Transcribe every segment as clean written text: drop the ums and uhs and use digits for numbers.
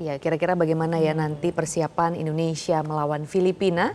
Ya, kira-kira bagaimana ya nanti persiapan Indonesia melawan Filipina?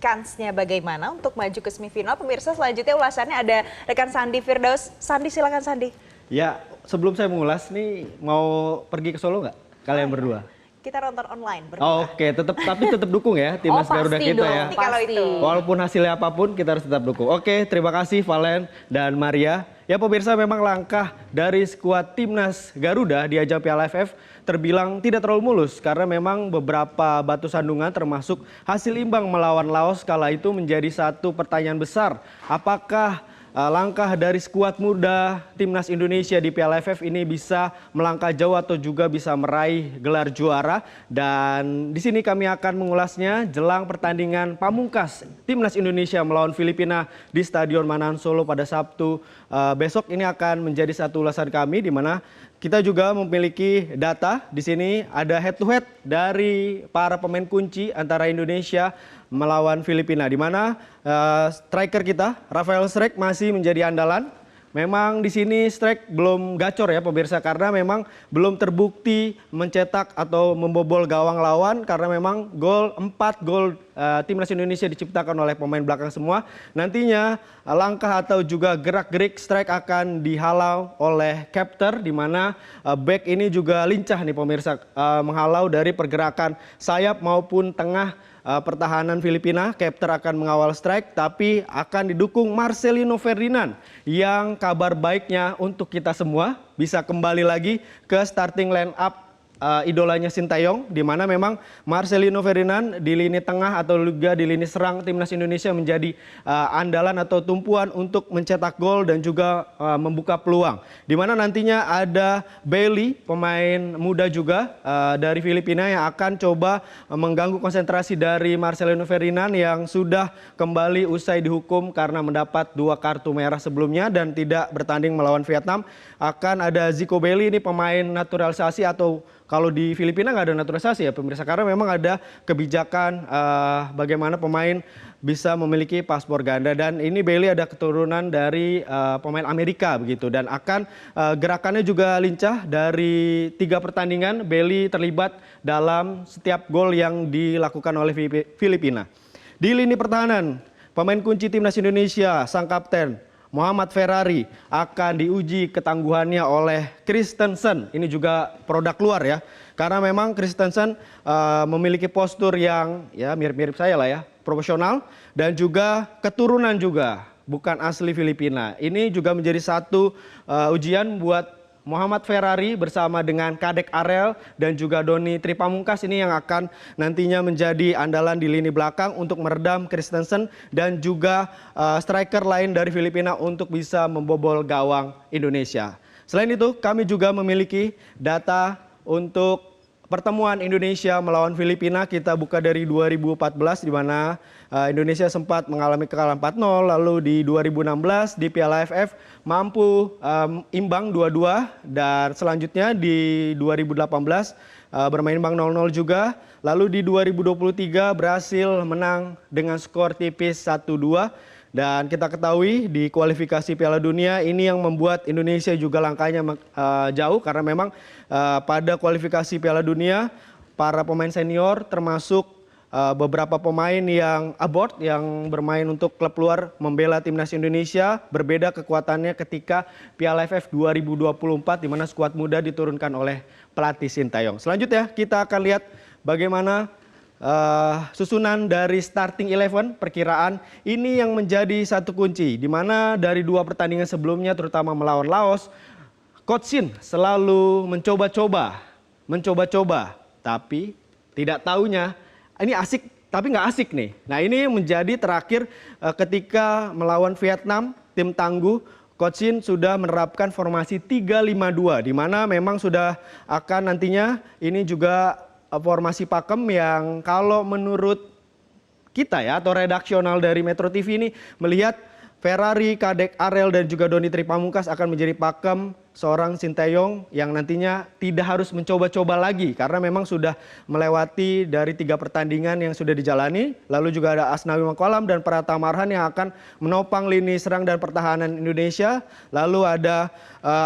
Kansnya bagaimana untuk maju ke semifinal? Pemirsa, selanjutnya ulasannya ada rekan Sandi Firdaus. Sandi, silakan Sandi. Ya, sebelum saya mengulas nih, mau pergi ke Solo nggak kalian berdua? Kita nonton online berdua. Oh, oke, tapi tetap dukung ya timnas Garuda pasti kita dong, ya. Pasti kalau itu. Walaupun hasilnya apapun kita harus tetap dukung. Oke, terima kasih Valen dan Maria. Ya pemirsa, memang langkah dari skuad timnas Garuda di ajang Piala AFF terbilang tidak terlalu mulus karena memang beberapa batu sandungan termasuk hasil imbang melawan Laos kala itu menjadi satu pertanyaan besar. Apakah langkah dari skuad muda timnas Indonesia di Piala AFF ini bisa melangkah jauh atau juga bisa meraih gelar juara? Dan di sini kami akan mengulasnya jelang pertandingan pamungkas timnas Indonesia melawan Filipina di Stadion Manahan Solo pada Sabtu besok. Ini akan menjadi satu ulasan kami di mana kita juga memiliki data. Di sini ada head to head dari para pemain kunci antara Indonesia melawan Filipina, di mana striker kita Rafael Strijk masih menjadi andalan. Memang di sini Strijk belum gacor ya pemirsa, karena memang belum terbukti mencetak atau membobol gawang lawan, karena memang 4 gol timnas Indonesia diciptakan oleh pemain belakang semua. Nantinya langkah atau juga gerak-gerik Strijk akan dihalau oleh Capter, di mana back ini juga lincah nih pemirsa, menghalau dari pergerakan sayap maupun tengah pertahanan Filipina. Capter akan mengawal Strijk, tapi akan didukung Marcelino Ferdinand yang kabar baiknya untuk kita semua bisa kembali lagi ke starting line up idolanya Sintayong, di mana memang Marcelino Ferdinand di lini tengah atau juga di lini serang timnas Indonesia menjadi andalan atau tumpuan untuk mencetak gol dan juga membuka peluang. Di mana nantinya ada Bailey, pemain muda juga dari Filipina yang akan coba mengganggu konsentrasi dari Marcelino Ferdinand yang sudah kembali usai dihukum karena mendapat 2 kartu merah sebelumnya dan tidak bertanding melawan Vietnam. Akan ada Zico Bailey, ini pemain naturalisasi, atau kalau di Filipina nggak ada naturalisasi ya pemirsa, karena memang ada kebijakan bagaimana pemain bisa memiliki paspor ganda, dan ini Bailey ada keturunan dari pemain Amerika begitu, dan akan gerakannya juga lincah. Dari 3 pertandingan Bailey terlibat dalam setiap gol yang dilakukan oleh Filipina. Di lini pertahanan, pemain kunci timnas Indonesia sang kapten Muhammad Ferrari akan diuji ketangguhannya oleh Christensen. Ini juga produk luar ya, karena memang Christensen memiliki postur yang ya mirip-mirip saya lah ya, profesional, dan juga keturunan juga bukan asli Filipina. Ini juga menjadi satu ujian buat Muhammad Ferrari bersama dengan Kadek Arel dan juga Doni Tripamungkas ini yang akan nantinya menjadi andalan di lini belakang untuk meredam Christensen dan juga striker lain dari Filipina untuk bisa membobol gawang Indonesia. Selain itu, kami juga memiliki data untuk pertemuan Indonesia melawan Filipina. Kita buka dari 2014 di mana Indonesia sempat mengalami kekalahan 4-0, lalu di 2016 di Piala AFF mampu imbang 2-2, dan selanjutnya di 2018 bermain imbang 0-0 juga. Lalu di 2023 berhasil menang dengan skor tipis 1-2. Dan kita ketahui di kualifikasi Piala Dunia ini yang membuat Indonesia juga langkahnya jauh, karena memang pada kualifikasi Piala Dunia para pemain senior termasuk beberapa pemain yang abort, yang bermain untuk klub luar membela timnas Indonesia, berbeda kekuatannya ketika Piala AFF 2024 di mana skuad muda diturunkan oleh pelatih Sintayong. Selanjutnya kita akan lihat bagaimana susunan dari starting 11 perkiraan. Ini yang menjadi satu kunci, di mana dari 2 pertandingan sebelumnya terutama melawan Laos, Coach Shin selalu mencoba-coba, tapi tidak taunya ini asik tapi nggak asik nih. Nah, ini menjadi terakhir ketika melawan Vietnam, tim tangguh, Coach Shin sudah menerapkan formasi 3-5-2, di mana memang sudah akan nantinya ini juga formasi pakem yang kalau menurut kita ya atau redaksional dari Metro TV ini melihat Ferrari, Kadek Arel dan juga Doni Tripamungkas akan menjadi pakem seorang Sintayong yang nantinya tidak harus mencoba-coba lagi karena memang sudah melewati dari 3 pertandingan yang sudah dijalani. Lalu juga ada Asnawi Mangkolam dan Pratama Arhan yang akan menopang lini serang dan pertahanan Indonesia. Lalu ada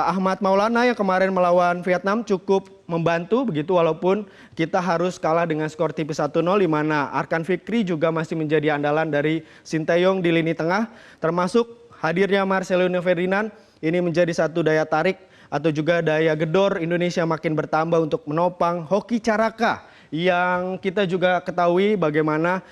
Ahmad Maulana yang kemarin melawan Vietnam cukup membantu begitu walaupun kita harus kalah dengan skor tipis 1-0 di mana Arkan Fikri juga masih menjadi andalan dari Sinteyong di lini tengah, termasuk hadirnya Marcelino Ferdinand ini menjadi satu daya tarik atau juga daya gedor Indonesia makin bertambah untuk menopang Hoki Caraka yang kita juga ketahui bagaimana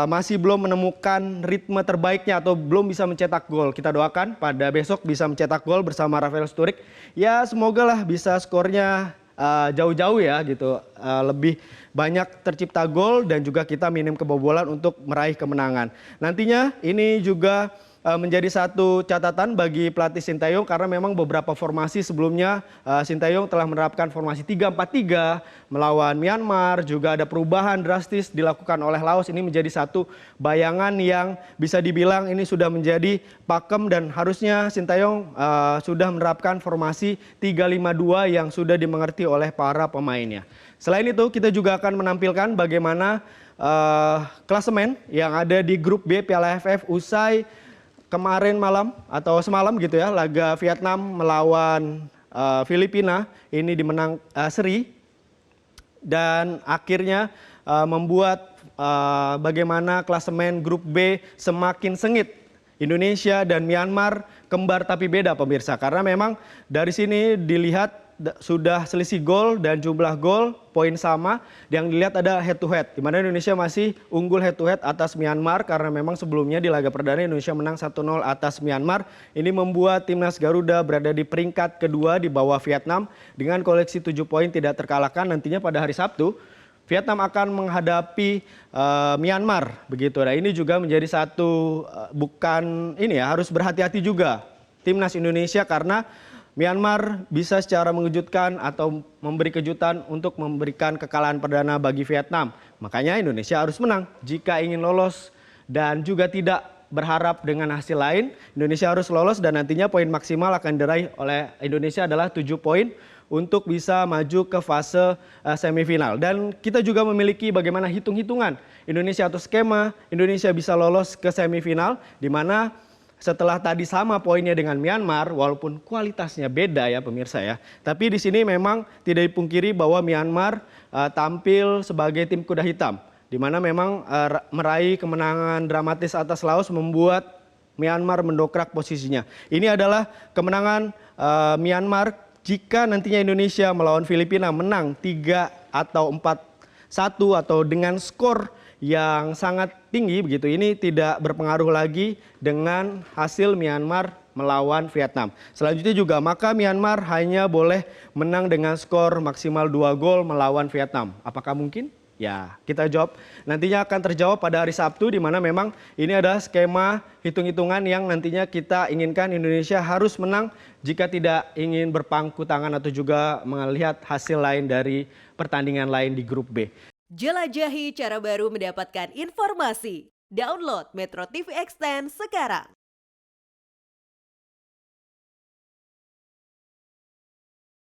masih belum menemukan ritme terbaiknya atau belum bisa mencetak gol. Kita doakan pada besok bisa mencetak gol bersama Rafael Sturridge. Ya semoga lah bisa skornya jauh-jauh ya gitu, lebih banyak tercipta gol dan juga kita minim kebobolan untuk meraih kemenangan. Nantinya ini juga menjadi satu catatan bagi pelatih Sinteyong karena memang beberapa formasi sebelumnya Sinteyong telah menerapkan formasi 3-4-3 melawan Myanmar, juga ada perubahan drastis dilakukan oleh Laos. Ini menjadi satu bayangan yang bisa dibilang ini sudah menjadi pakem dan harusnya Sinteyong sudah menerapkan formasi 3-5-2 yang sudah dimengerti oleh para pemainnya. Selain itu kita juga akan menampilkan bagaimana klasemen yang ada di grup B Piala AFF usai kemarin malam atau semalam gitu ya, laga Vietnam melawan Filipina ini dimenang seri dan akhirnya membuat bagaimana klasemen grup B semakin sengit. Indonesia dan Myanmar kembar tapi beda pemirsa, karena memang dari sini dilihat sudah selisih gol dan jumlah gol poin sama. Yang dilihat ada head to head di mana Indonesia masih unggul head to head atas Myanmar karena memang sebelumnya di laga perdana Indonesia menang 1-0 atas Myanmar. Ini membuat timnas Garuda berada di peringkat kedua di bawah Vietnam dengan koleksi 7 poin tidak terkalahkan. Nantinya pada hari Sabtu Vietnam akan menghadapi Myanmar begitu. Nah, ini juga menjadi satu bukan ini ya, harus berhati-hati juga timnas Indonesia karena Myanmar bisa secara mengejutkan atau memberi kejutan untuk memberikan kekalahan perdana bagi Vietnam. Makanya Indonesia harus menang jika ingin lolos dan juga tidak berharap dengan hasil lain. Indonesia harus lolos dan nantinya poin maksimal akan diraih oleh Indonesia adalah 7 poin untuk bisa maju ke fase semifinal. Dan kita juga memiliki bagaimana hitung-hitungan Indonesia atau skema Indonesia bisa lolos ke semifinal di mana setelah tadi sama poinnya dengan Myanmar, walaupun kualitasnya beda ya pemirsa ya. Tapi di sini memang tidak dipungkiri bahwa Myanmar tampil sebagai tim kuda hitam. Di mana memang meraih kemenangan dramatis atas Laos membuat Myanmar mendongkrak posisinya. Ini adalah kemenangan Myanmar jika nantinya Indonesia melawan Filipina menang 3 atau 4-1 atau dengan skor yang sangat tinggi begitu, ini tidak berpengaruh lagi dengan hasil Myanmar melawan Vietnam. Selanjutnya juga maka Myanmar hanya boleh menang dengan skor maksimal 2 gol melawan Vietnam. Apakah mungkin? Ya, kita jawab nantinya akan terjawab pada hari Sabtu di mana memang ini adalah skema hitung-hitungan yang nantinya kita inginkan Indonesia harus menang jika tidak ingin berpangku tangan atau juga melihat hasil lain dari pertandingan lain di grup B. Jelajahi cara baru mendapatkan informasi. Download Metro TV Extend sekarang.